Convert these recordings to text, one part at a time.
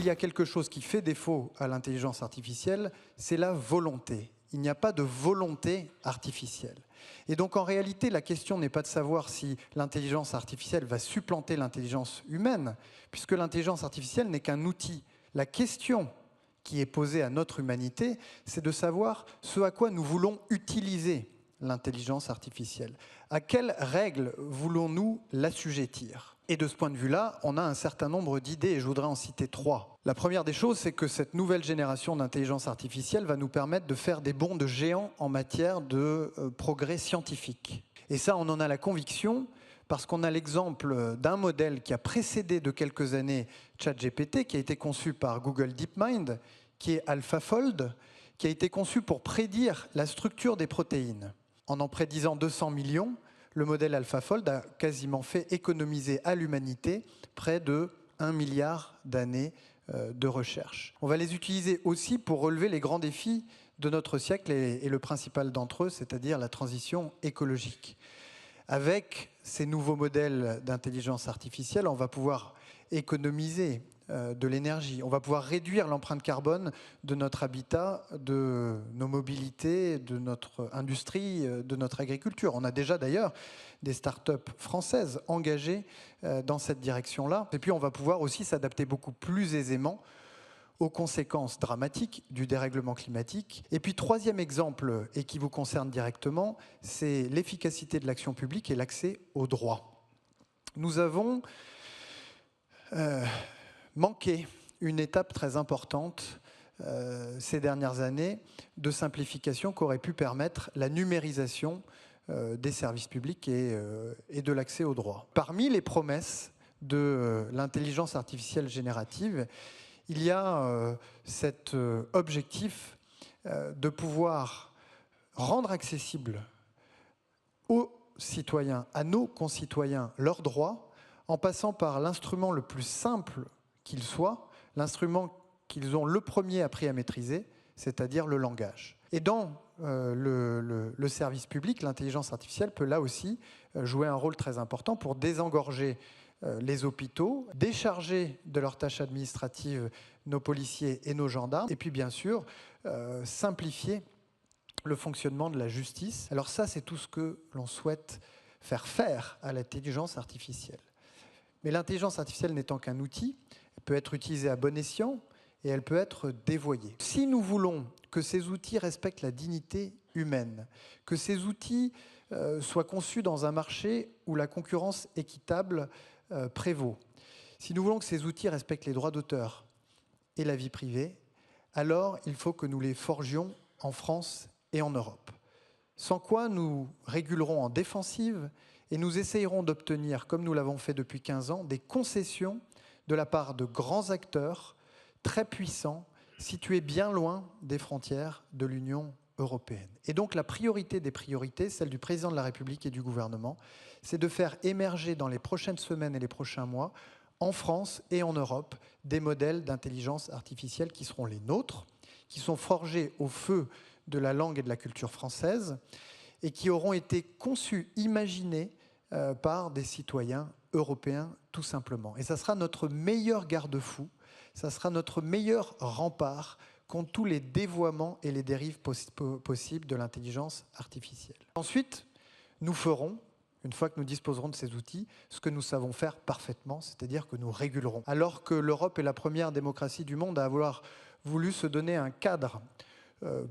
y a quelque chose qui fait défaut à l'intelligence artificielle, c'est la volonté. Il n'y a pas de volonté artificielle. Et donc en réalité, la question n'est pas de savoir si l'intelligence artificielle va supplanter l'intelligence humaine, puisque l'intelligence artificielle n'est qu'un outil. La question qui est posée à notre humanité, c'est de savoir ce à quoi nous voulons utiliser l'intelligence artificielle. À quelles règles voulons-nous l'assujettir? Et de ce point de vue-là, on a un certain nombre d'idées, et je voudrais en citer 3. La première des choses, c'est que cette nouvelle génération d'intelligence artificielle va nous permettre de faire des bonds de géants en matière de progrès scientifique. Et ça, on en a la conviction, parce qu'on a l'exemple d'un modèle qui a précédé de quelques années ChatGPT, qui a été conçu par Google DeepMind, qui est AlphaFold, qui a été conçu pour prédire la structure des protéines. En prédisant 200 millions, le modèle AlphaFold a quasiment fait économiser à l'humanité près de 1 milliard d'années de recherche. On va les utiliser aussi pour relever les grands défis de notre siècle et le principal d'entre eux, c'est-à-dire la transition écologique. Avec ces nouveaux modèles d'intelligence artificielle, on va pouvoir économiser de l'énergie. On va pouvoir réduire l'empreinte carbone de notre habitat, de nos mobilités, de notre industrie, de notre agriculture. On a déjà d'ailleurs des start-up françaises engagées dans cette direction-là. Et puis on va pouvoir aussi s'adapter beaucoup plus aisément aux conséquences dramatiques du dérèglement climatique. Et puis troisième exemple, et qui vous concerne directement, c'est l'efficacité de l'action publique et l'accès au droit. Nous avons manqué une étape très importante ces dernières années de simplification qu'aurait pu permettre la numérisation des services publics et de l'accès au droit. Parmi les promesses de l'intelligence artificielle générative, il y a cet objectif de pouvoir rendre accessible aux citoyens, à nos concitoyens, leurs droits, en passant par l'instrument le plus simple qu'il soit, l'instrument qu'ils ont le premier appris à maîtriser, c'est-à-dire le langage. Et dans le service public, l'intelligence artificielle peut là aussi jouer un rôle très important pour désengorger les hôpitaux, décharger de leurs tâches administratives nos policiers et nos gendarmes, et puis bien sûr simplifier le fonctionnement de la justice. Alors ça, c'est tout ce que l'on souhaite faire à l'intelligence artificielle. Mais l'intelligence artificielle n'étant qu'un outil, elle peut être utilisée à bon escient et elle peut être dévoyée. Si nous voulons que ces outils respectent la dignité humaine, que ces outils soient conçus dans un marché où la concurrence équitable prévaut, si nous voulons que ces outils respectent les droits d'auteur et la vie privée, alors il faut que nous les forgions en France et en Europe. Sans quoi nous régulerons en défensive et nous essayerons d'obtenir, comme nous l'avons fait depuis 15 ans, des concessions de la part de grands acteurs très puissants, situés bien loin des frontières de l'Union européenne. Et donc la priorité des priorités, celle du président de la République et du gouvernement, c'est de faire émerger dans les prochaines semaines et les prochains mois, en France et en Europe, des modèles d'intelligence artificielle qui seront les nôtres, qui sont forgés au feu de la langue et de la culture française, et qui auront été conçus, imaginés par des citoyens européens, tout simplement. Et ça sera notre meilleur garde-fou, ça sera notre meilleur rempart contre tous les dévoiements et les dérives possibles de l'intelligence artificielle. Ensuite, nous ferons, une fois que nous disposerons de ces outils, ce que nous savons faire parfaitement, c'est-à-dire que nous régulerons. Alors que l'Europe est la première démocratie du monde à avoir voulu se donner un cadre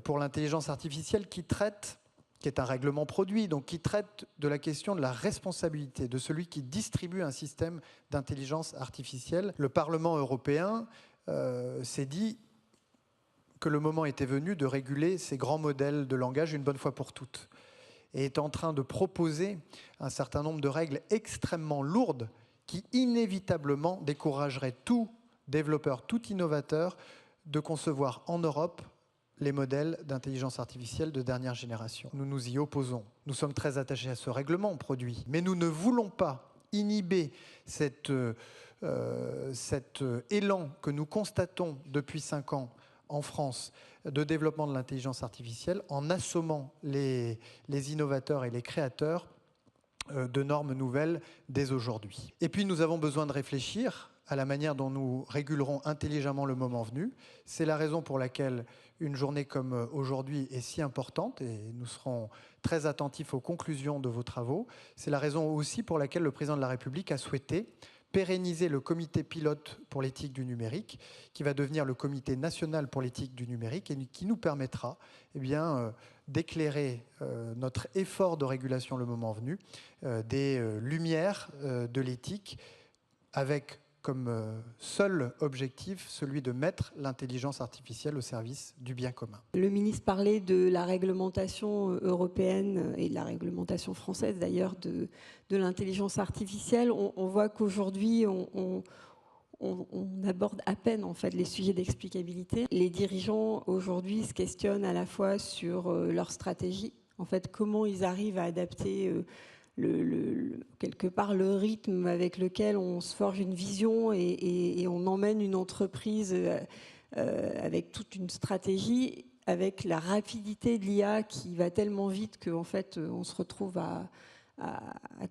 pour l'intelligence artificielle qui est un règlement produit, donc qui traite de la question de la responsabilité de celui qui distribue un système d'intelligence artificielle. Le Parlement européen s'est dit que le moment était venu de réguler ces grands modèles de langage une bonne fois pour toutes, et est en train de proposer un certain nombre de règles extrêmement lourdes qui inévitablement décourageraient tout développeur, tout innovateur de concevoir en Europe les modèles d'intelligence artificielle de dernière génération. Nous nous y opposons. Nous sommes très attachés à ce règlement produit, mais nous ne voulons pas inhiber cet élan que nous constatons depuis 5 ans en France de développement de l'intelligence artificielle en assommant les innovateurs et les créateurs de normes nouvelles dès aujourd'hui. Et puis nous avons besoin de réfléchir à la manière dont nous régulerons intelligemment le moment venu. C'est la raison pour laquelle une journée comme aujourd'hui est si importante et nous serons très attentifs aux conclusions de vos travaux. C'est la raison aussi pour laquelle le président de la République a souhaité pérenniser le comité pilote pour l'éthique du numérique, qui va devenir le comité national pour l'éthique du numérique et qui nous permettra d'éclairer notre effort de régulation le moment venu, des lumières de l'éthique, avec comme seul objectif celui de mettre l'intelligence artificielle au service du bien commun. Le ministre parlait de la réglementation européenne et de la réglementation française d'ailleurs de l'intelligence artificielle. On voit qu'aujourd'hui on aborde à peine en fait les sujets d'explicabilité. Les dirigeants aujourd'hui se questionnent à la fois sur leur stratégie, en fait comment ils arrivent à adapter quelque part le rythme avec lequel on se forge une vision et on emmène une entreprise avec toute une stratégie, avec la rapidité de l'IA qui va tellement vite qu'en fait on se retrouve à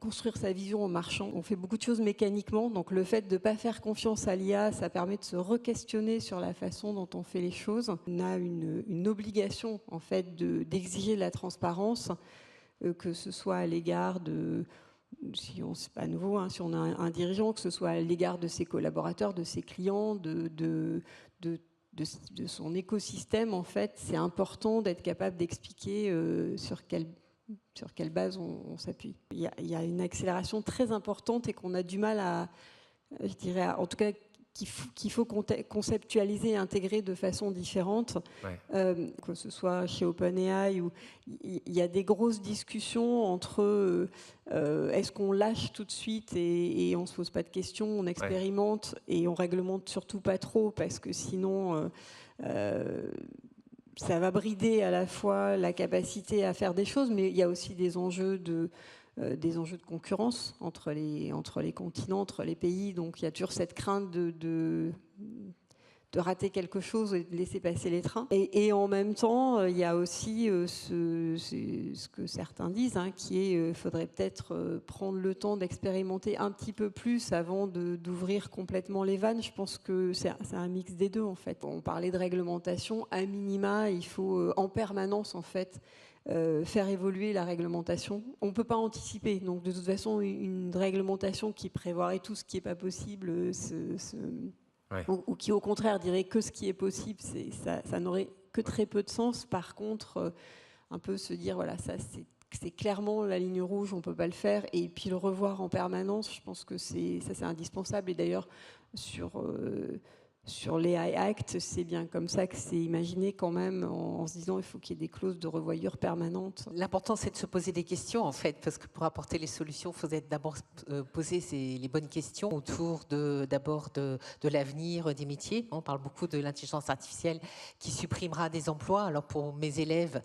construire sa vision en marchant. On fait beaucoup de choses mécaniquement, donc le fait de ne pas faire confiance à l'IA, ça permet de se re-questionner sur la façon dont on fait les choses. On a une obligation en fait d'exiger de la transparence, que ce soit à l'égard de, si on c'est pas nouveau, hein, si on a un dirigeant, que ce soit à l'égard de ses collaborateurs, de ses clients, de son écosystème, en fait, c'est important d'être capable d'expliquer sur quelle base on s'appuie. Il y a une accélération très importante et qu'on a du mal à, je dirais, en tout cas, qu'il faut conceptualiser et intégrer de façon différente, que ce soit chez OpenAI, où il y a des grosses discussions entre est-ce qu'on lâche tout de suite et on ne se pose pas de questions, on expérimente et on réglemente surtout pas trop, parce que sinon ça va brider à la fois la capacité à faire des choses, mais il y a aussi des enjeux de concurrence entre les continents, entre les pays. Donc il y a toujours cette crainte de rater quelque chose et de laisser passer les trains. Et en même temps, il y a aussi ce que certains disent, hein, qui est faudrait peut-être prendre le temps d'expérimenter un petit peu plus avant d'ouvrir complètement les vannes. Je pense que c'est un mix des deux, en fait. On parlait de réglementation. À minima, il faut en permanence, en fait, faire évoluer la réglementation. On ne peut pas anticiper. Donc, de toute façon, une réglementation qui prévoirait tout ce qui n'est pas possible, ou qui, au contraire, dirait que ce qui est possible, ça n'aurait que très peu de sens. Par contre, un peu se dire, voilà, ça, c'est clairement la ligne rouge, on ne peut pas le faire. Et puis, le revoir en permanence, je pense que c'est indispensable. Et d'ailleurs, sur l'AI Act, c'est bien comme ça que c'est imaginé quand même, en se disant il faut qu'il y ait des clauses de revoyure permanentes. L'important, c'est de se poser des questions, en fait, parce que pour apporter les solutions, il faut d'abord poser les bonnes questions autour d'abord de l'avenir des métiers. On parle beaucoup de l'intelligence artificielle qui supprimera des emplois. Alors pour mes élèves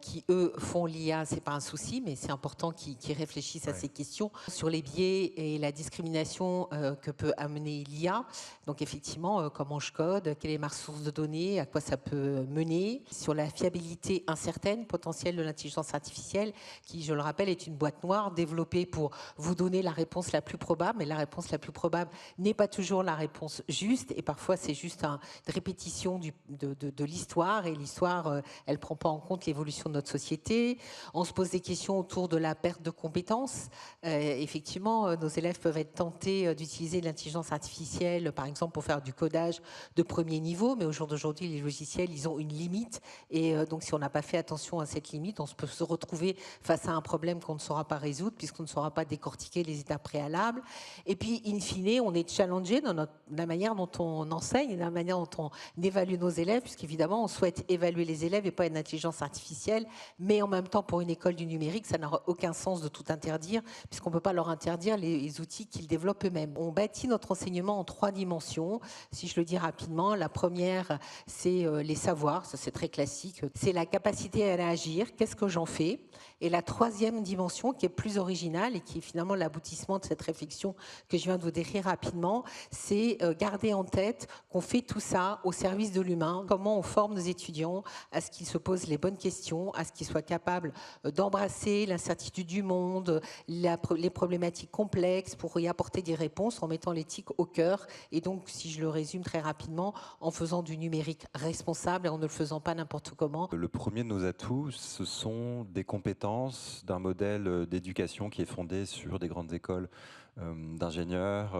qui, eux, font l'IA, ce n'est pas un souci, mais c'est important qu'ils réfléchissent à ces questions. Sur les biais et la discrimination que peut amener l'IA, donc effectivement, comment je code, quelle est ma source de données, à quoi ça peut mener, sur la fiabilité incertaine potentielle de l'intelligence artificielle, qui, je le rappelle, est une boîte noire développée pour vous donner la réponse la plus probable, mais la réponse la plus probable n'est pas toujours la réponse juste, et parfois c'est juste une répétition de l'histoire, et l'histoire, elle ne prend pas en compte l'évolution de notre société. On se pose des questions autour de la perte de compétences. Effectivement, nos élèves peuvent être tentés d'utiliser l'intelligence artificielle, par exemple, pour faire du codage de premier niveau, mais au jour d'aujourd'hui, les logiciels, ils ont une limite, et donc si on n'a pas fait attention à cette limite, on peut se retrouver face à un problème qu'on ne saura pas résoudre, puisqu'on ne saura pas décortiquer les étapes préalables. Et puis, in fine, on est challengé dans la manière dont on enseigne et dans la manière dont on évalue nos élèves, puisqu'évidemment, on souhaite évaluer les élèves et pas une intelligence artificielle, mais en même temps, pour une école du numérique, ça n'aura aucun sens de tout interdire, puisqu'on ne peut pas leur interdire les outils qu'ils développent eux-mêmes. On bâtit notre enseignement en 3 dimensions. Si je le dis rapidement. La première, c'est les savoirs, ça c'est très classique. C'est la capacité à agir, qu'est-ce que j'en fais? Et la troisième dimension, qui est plus originale et qui est finalement l'aboutissement de cette réflexion que je viens de vous décrire rapidement, c'est garder en tête qu'on fait tout ça au service de l'humain. Comment on forme nos étudiants à ce qu'ils se posent les bonnes questions, à ce qu'ils soient capables d'embrasser l'incertitude du monde, les problématiques complexes pour y apporter des réponses en mettant l'éthique au cœur. Et donc, si je le résume très rapidement, en faisant du numérique responsable et en ne le faisant pas n'importe comment. Le premier de nos atouts, ce sont des compétences d'un modèle d'éducation qui est fondé sur des grandes écoles d'ingénieurs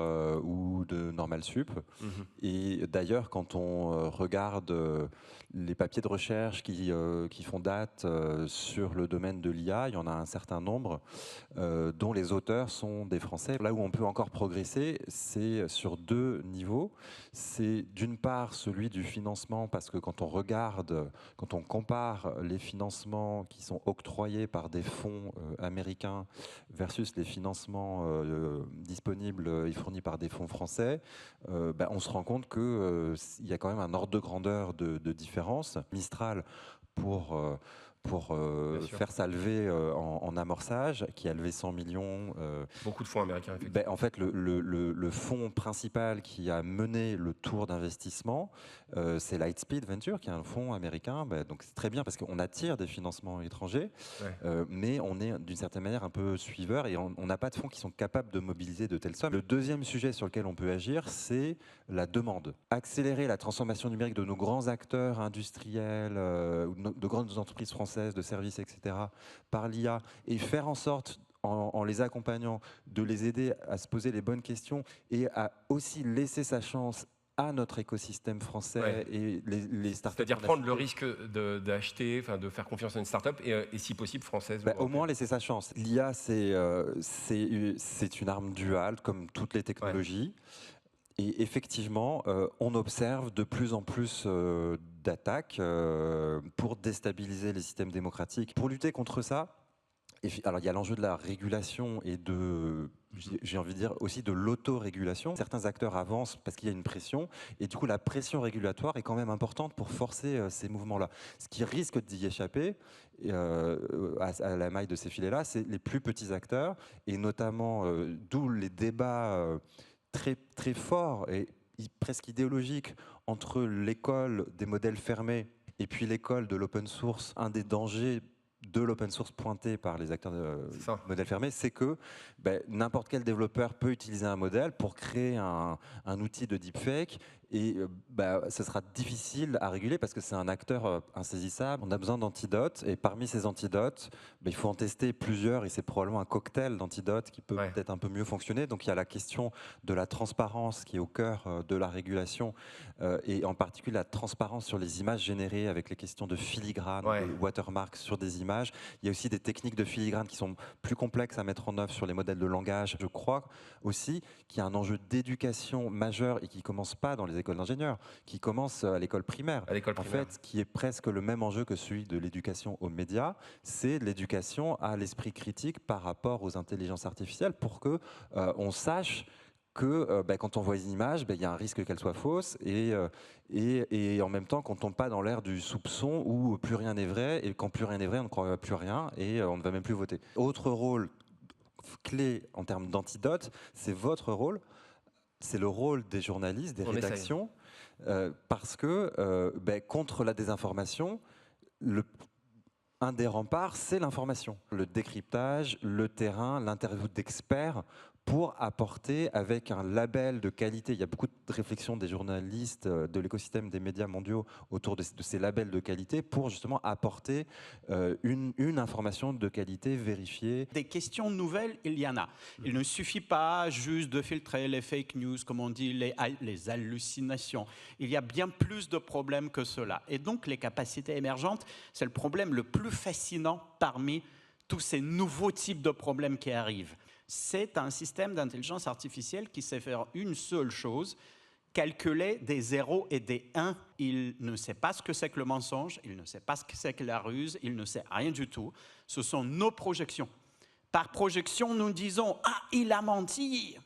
ou de Normal Sup. Et d'ailleurs, quand on regarde les papiers de recherche qui font date sur le domaine de l'IA, il y en a un certain nombre dont les auteurs sont des Français. Là où on peut encore progresser, c'est sur deux niveaux. C'est d'une part celui du financement, parce que quand on regarde, quand on compare les financements qui sont octroyés par des fonds américains versus les financements disponibles et fournis par des fonds français, on se rend compte qu'il y a quand même un ordre de grandeur de différence. Mistral, pour faire sa levée en amorçage, qui a levé 100 millions. Beaucoup de fonds américains, effectivement. En fait, le fonds principal qui a mené le tour d'investissement, c'est Lightspeed Venture, qui est un fonds américain. Donc c'est très bien parce qu'on attire des financements étrangers, mais on est d'une certaine manière un peu suiveur et on n'a pas de fonds qui sont capables de mobiliser de telles sommes. Le deuxième sujet sur lequel on peut agir, c'est la demande. Accélérer la transformation numérique de nos grands acteurs industriels, de grandes entreprises françaises, de services, etc., par l'IA, et faire en sorte, en les accompagnant, de les aider à se poser les bonnes questions et à aussi laisser sa chance à notre écosystème français et les startups. C'est-à-dire prendre le risque d'acheter, enfin de faire confiance à une startup et si possible française. Au moins laisser sa chance. L'IA, c'est une arme duale, comme toutes les technologies. Et effectivement, on observe de plus en plus d'attaques pour déstabiliser les systèmes démocratiques. Pour lutter contre ça, alors il y a l'enjeu de la régulation et j'ai envie de dire aussi de l'autorégulation. Certains acteurs avancent parce qu'il y a une pression, et du coup la pression régulatoire est quand même importante pour forcer ces mouvements-là. Ce qui risque d'y échapper à la maille de ces filets-là, c'est les plus petits acteurs, et notamment d'où les débats très, très forts et presque idéologiques entre l'école des modèles fermés et puis l'école de l'open source. Un des dangers de l'open source pointé par les acteurs de modèles fermés, c'est que n'importe quel développeur peut utiliser un modèle pour créer un outil de deepfake, et ce sera difficile à réguler parce que c'est un acteur insaisissable. On a besoin d'antidotes, et parmi ces antidotes, il faut en tester plusieurs, et c'est probablement un cocktail d'antidotes qui peut peut-être un peu mieux fonctionner. Donc il y a la question de la transparence qui est au cœur de la régulation, et en particulier la transparence sur les images générées avec les questions de filigrane, de watermark sur des images. Il y a aussi des techniques de filigrane qui sont plus complexes à mettre en œuvre sur les modèles de langage. Je crois aussi qu'il y a un enjeu d'éducation majeur, et qui ne commence pas dans les écoles d'ingénieurs, qui commence à l'école primaire. En fait, qui est presque le même enjeu que celui de l'éducation aux médias, c'est l'éducation à l'esprit critique par rapport aux intelligences artificielles, pour que on sache que quand on voit une image, il y a un risque qu'elle soit fausse, et en même temps qu'on ne tombe pas dans l'ère du soupçon où plus rien n'est vrai, et quand plus rien n'est vrai, on ne croit plus rien et on ne va même plus voter. Autre rôle clé en termes d'antidote, c'est votre rôle, c'est le rôle des journalistes, des rédactions, parce que contre la désinformation, un des remparts, c'est l'information. Le décryptage, le terrain, l'interview d'experts, pour apporter avec un label de qualité. Il y a beaucoup de réflexions des journalistes de l'écosystème des médias mondiaux autour de ces labels de qualité, pour justement apporter une information de qualité vérifiée. Des questions nouvelles, il y en a. Il ne suffit pas juste de filtrer les fake news, comme on dit, les hallucinations. Il y a bien plus de problèmes que cela. Et donc les capacités émergentes, c'est le problème le plus fascinant parmi tous ces nouveaux types de problèmes qui arrivent. C'est un système d'intelligence artificielle qui sait faire une seule chose, calculer des 0 et des 1. Il ne sait pas ce que c'est que le mensonge, il ne sait pas ce que c'est que la ruse, il ne sait rien du tout. Ce sont nos projections. Par projection, nous disons « Ah, il a menti !»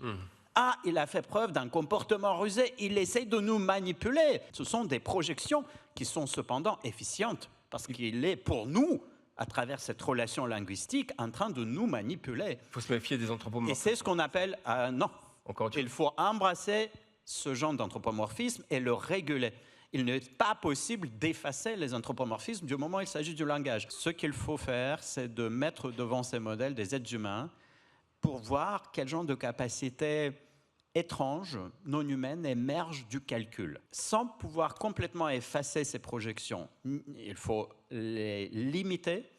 Ah, il a fait preuve d'un comportement rusé, il essaie de nous manipuler. Ce sont des projections qui sont cependant efficientes, parce qu'il est pour nous, à travers cette relation linguistique, en train de nous manipuler. Il faut se méfier des anthropomorphes. Et c'est ce qu'on appelle... non, Encore il faut embrasser ce genre d'anthropomorphisme et le réguler. Il n'est pas possible d'effacer les anthropomorphismes du moment où il s'agit du langage. Ce qu'il faut faire, c'est de mettre devant ces modèles des êtres humains pour voir quel genre de capacité étranges, non humaines, émergent du calcul. Sans pouvoir complètement effacer ces projections, il faut les limiter,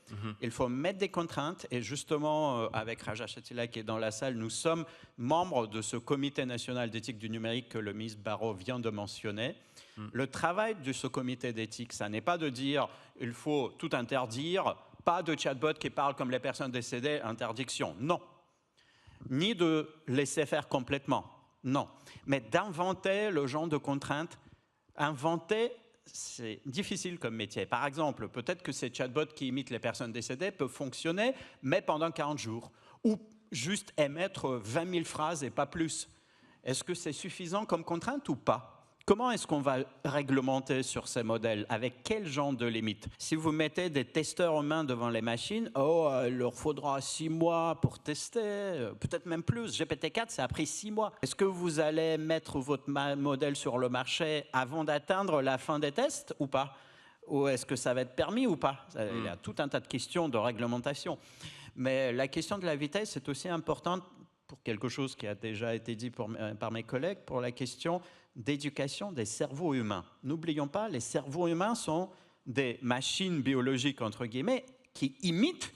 il faut mettre des contraintes. Et justement, avec Raja Chatila qui est dans la salle, nous sommes membres de ce comité national d'éthique du numérique que le ministre Barrot vient de mentionner. Le travail de ce comité d'éthique, ça n'est pas de dire il faut tout interdire, pas de chatbot qui parle comme les personnes décédées, interdiction. Non. Ni de laisser faire complètement. Non, mais d'inventer le genre de contraintes. Inventer, c'est difficile comme métier. Par exemple, peut-être que ces chatbots qui imitent les personnes décédées peuvent fonctionner, mais pendant 40 jours. Ou juste émettre 20 000 phrases et pas plus. Est-ce que c'est suffisant comme contrainte ou pas ? Comment est-ce qu'on va réglementer sur ces modèles? Avec quel genre de limites? Si vous mettez des testeurs humains devant les machines, il leur faudra 6 mois pour tester, peut-être même plus. GPT-4, ça a pris 6 mois. Est-ce que vous allez mettre votre modèle sur le marché avant d'atteindre la fin des tests ou pas? Ou est-ce que ça va être permis ou pas? Il y a tout un tas de questions de réglementation. Mais la question de la vitesse est aussi importante pour quelque chose qui a déjà été dit par mes collègues, pour la question d'éducation des cerveaux humains. N'oublions pas, les cerveaux humains sont des machines biologiques, entre guillemets, qui imitent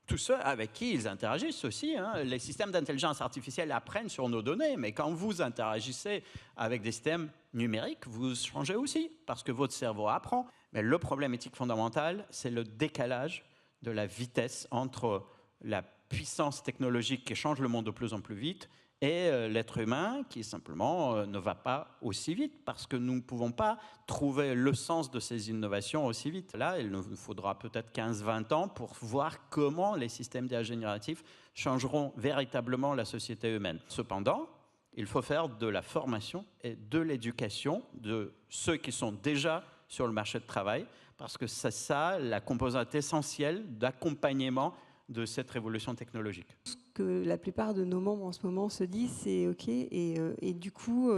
tous ceux avec qui ils interagissent aussi. Les systèmes d'intelligence artificielle apprennent sur nos données, mais quand vous interagissez avec des systèmes numériques, vous changez aussi, parce que votre cerveau apprend. Mais le problème éthique fondamental, c'est le décalage de la vitesse entre la puissance technologique qui change le monde de plus en plus vite et l'être humain qui simplement ne va pas aussi vite parce que nous ne pouvons pas trouver le sens de ces innovations aussi vite. Là, il nous faudra peut-être 15-20 ans pour voir comment les systèmes d'IA génératifs changeront véritablement la société humaine. Cependant, il faut faire de la formation et de l'éducation de ceux qui sont déjà sur le marché de travail parce que c'est ça la composante essentielle d'accompagnement de cette révolution technologique. Ce que la plupart de nos membres en ce moment se disent, c'est OK, et du coup,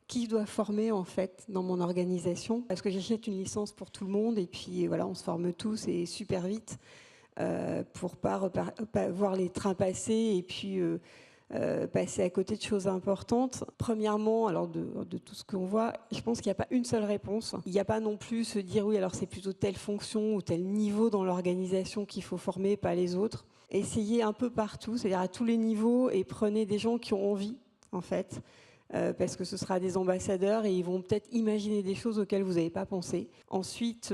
qui je dois former en fait dans mon organisation? Parce que j'achète une licence pour tout le monde et puis voilà, on se forme tous et super vite pour pas voir les trains passer et puis passer à côté de choses importantes. Premièrement, alors de tout ce qu'on voit, je pense qu'il n'y a pas une seule réponse. Il n'y a pas non plus se dire oui, alors c'est plutôt telle fonction ou tel niveau dans l'organisation qu'il faut former, pas les autres. Essayez un peu partout, c'est-à-dire à tous les niveaux et prenez des gens qui ont envie, en fait, parce que ce sera des ambassadeurs et ils vont peut-être imaginer des choses auxquelles vous n'avez pas pensé. Ensuite,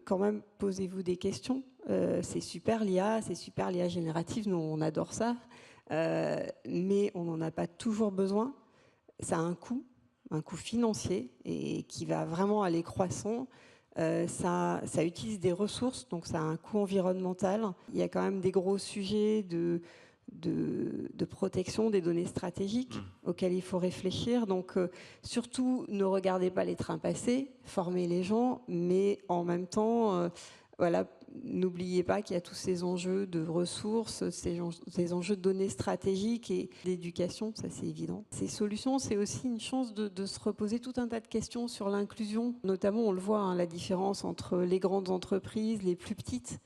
quand même, posez-vous des questions. C'est super l'IA générative, nous on adore ça. Mais on n'en a pas toujours besoin. Ça a un coût financier et qui va vraiment aller croissant. Ça utilise des ressources, donc ça a un coût environnemental. Il y a quand même des gros sujets de protection des données stratégiques auxquels il faut réfléchir. Donc surtout, ne regardez pas les trains passer, formez les gens, mais en même temps, voilà, n'oubliez pas qu'il y a tous ces enjeux de ressources, ces enjeux de données stratégiques et d'éducation, ça c'est évident. Ces solutions, c'est aussi une chance de se reposer tout un tas de questions sur l'inclusion. Notamment, on le voit, la différence entre les grandes entreprises, les plus petites,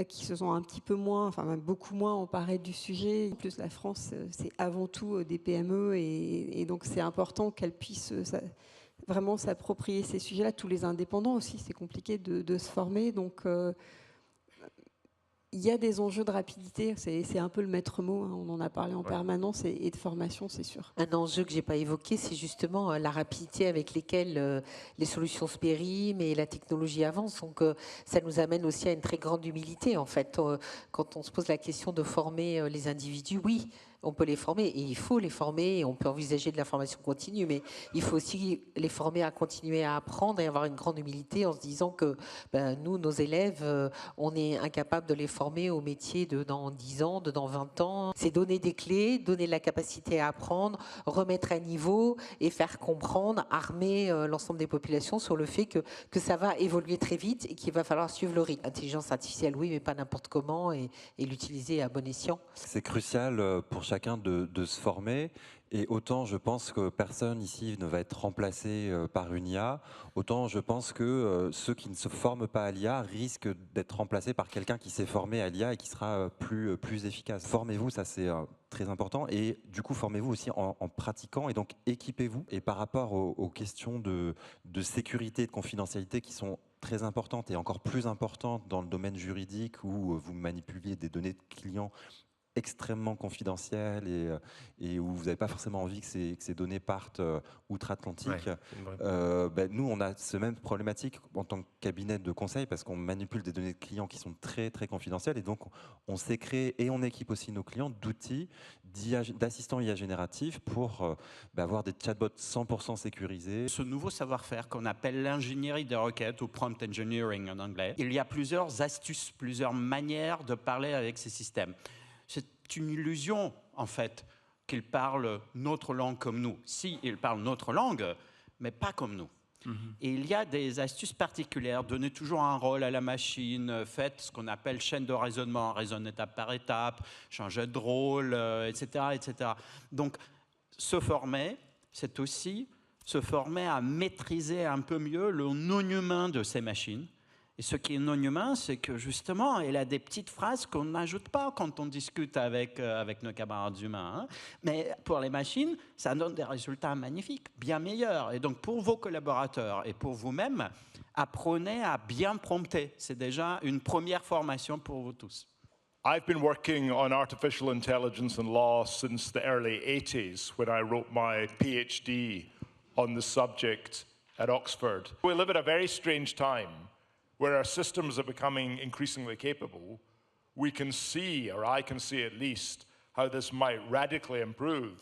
qui se sont un petit peu moins, enfin même beaucoup moins emparées du sujet. En plus, la France, c'est avant tout des PME et donc c'est important qu'elles puissent vraiment s'approprier ces sujets-là. Tous les indépendants aussi, c'est compliqué de se former. Donc, il y a des enjeux de rapidité. C'est un peu le maître mot. On en a parlé en permanence et de formation, c'est sûr. Un enjeu que je n'ai pas évoqué, c'est justement la rapidité avec laquelle les solutions se périment et la technologie avance. Donc, ça nous amène aussi à une très grande humilité, en fait. Quand on se pose la question de former les individus, oui, on peut les former et il faut les former. On peut envisager de la formation continue, mais il faut aussi les former à continuer à apprendre et avoir une grande humilité en se disant que nous, nos élèves, on est incapable de les former au métier de dans 10 ans, de dans 20 ans. C'est donner des clés, donner la capacité à apprendre, remettre à niveau et faire comprendre, armer l'ensemble des populations sur le fait que ça va évoluer très vite et qu'il va falloir suivre le rythme. Intelligence artificielle, oui, mais pas n'importe comment et l'utiliser à bon escient. C'est crucial pour chacun de se former. Et autant je pense que personne ici ne va être remplacé par une IA, autant je pense que ceux qui ne se forment pas à l'IA risquent d'être remplacés par quelqu'un qui s'est formé à l'IA et qui sera plus efficace. Formez-vous, ça c'est très important. Et du coup, formez-vous aussi en pratiquant et donc équipez-vous. Et par rapport aux questions de sécurité et de confidentialité qui sont très importantes et encore plus importantes dans le domaine juridique où vous manipuliez des données de clients extrêmement confidentielles et où vous n'avez pas forcément envie que ces données partent outre-Atlantique. Nous, on a ce même problématique en tant que cabinet de conseil parce qu'on manipule des données de clients qui sont très, très confidentielles et donc on s'est créé et on équipe aussi nos clients d'outils d'assistants IA génératifs pour avoir des chatbots 100% sécurisés. Ce nouveau savoir-faire qu'on appelle l'ingénierie de requête ou prompt engineering en anglais, il y a plusieurs astuces, plusieurs manières de parler avec ces systèmes. C'est une illusion, en fait, qu'ils parlent notre langue comme nous. Si, ils parlent notre langue, mais pas comme nous. Et il y a des astuces particulières. Donnez toujours un rôle à la machine, faites ce qu'on appelle chaîne de raisonnement, raisonne étape par étape, changez de rôle, etc., etc. Donc, se former, c'est aussi se former à maîtriser un peu mieux le non-humain de ces machines. Et ce qui est non humain, c'est que justement, il a des petites phrases qu'on n'ajoute pas quand on discute avec nos camarades humains. Hein. Mais pour les machines, ça donne des résultats magnifiques, bien meilleurs. Et donc pour vos collaborateurs et pour vous-même, apprenez à bien prompter. C'est déjà une première formation pour vous tous. I've been working on artificial intelligence and law since the early 80s when I wrote my PhD on the subject at Oxford. We live at a very strange time where our systems are becoming increasingly capable. We can see, or I can see at least, how this might radically improve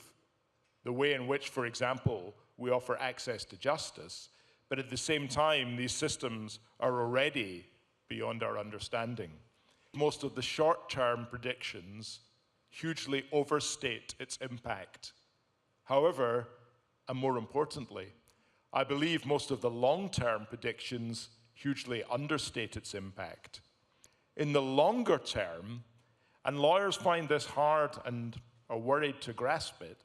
the way in which, for example, we offer access to justice. But at the same time, these systems are already beyond our understanding. Most of the short-term predictions hugely overstate its impact. However, and more importantly, I believe most of the long-term predictions hugely understate its impact. In the longer term, and lawyers find this hard and are worried to grasp it,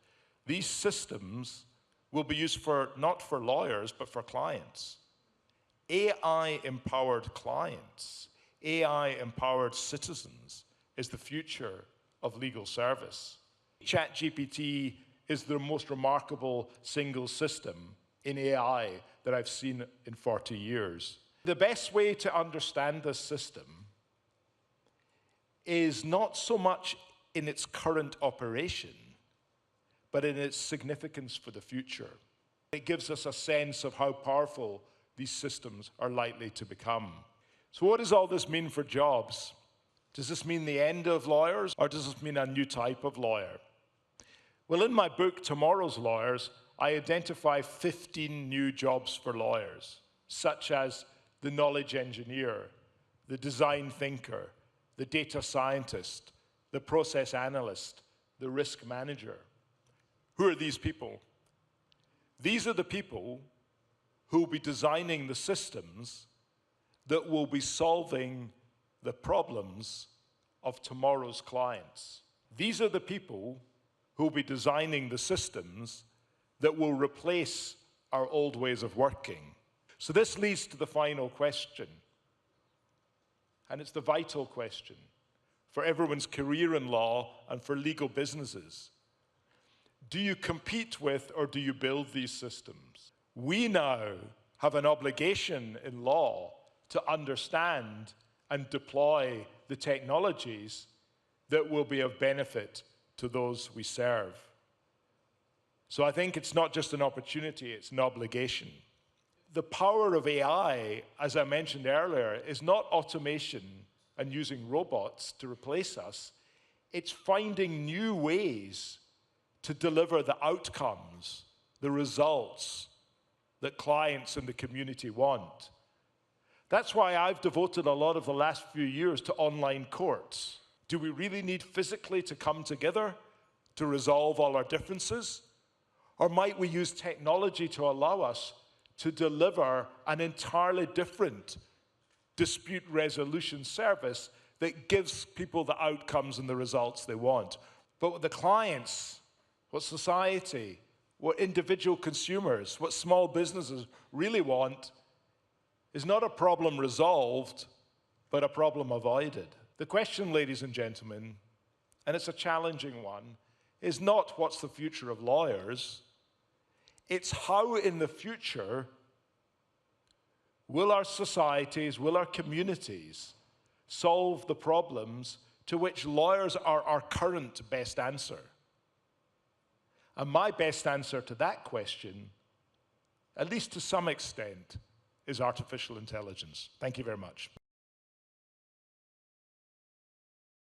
these systems will be used not for lawyers, but for clients. AI-empowered clients, AI-empowered citizens is the future of legal service. ChatGPT is the most remarkable single system in AI that I've seen in 40 years. The best way to understand this system is not so much in its current operation, but in its significance for the future. It gives us a sense of how powerful these systems are likely to become. So what does all this mean for jobs? Does this mean the end of lawyers, or does this mean a new type of lawyer? Well, in my book, Tomorrow's Lawyers, I identify 15 new jobs for lawyers, such as the knowledge engineer, the design thinker, the data scientist, the process analyst, the risk manager. Who are these people? These are the people who will be designing the systems that will be solving the problems of tomorrow's clients. These are the people who will be designing the systems that will replace our old ways of working. So this leads to the final question, and it's the vital question for everyone's career in law and for legal businesses. Do you compete with or do you build these systems? We now have an obligation in law to understand and deploy the technologies that will be of benefit to those we serve. So I think it's not just an opportunity, it's an obligation. The power of AI, as I mentioned earlier, is not automation and using robots to replace us. It's finding new ways to deliver the outcomes, the results that clients and the community want. That's why I've devoted a lot of the last few years to online courts. Do we really need physically to come together to resolve all our differences? Or might we use technology to allow us to deliver an entirely different dispute resolution service that gives people the outcomes and the results they want? But what the clients, what society, what individual consumers, what small businesses really want is not a problem resolved, but a problem avoided. The question, ladies and gentlemen, and it's a challenging one, is not what's the future of lawyers, it's how in the future will our societies, will our communities solve the problems to which lawyers are our current best answer. And my best answer to that question, at least to some extent, is artificial intelligence. Thank you very much.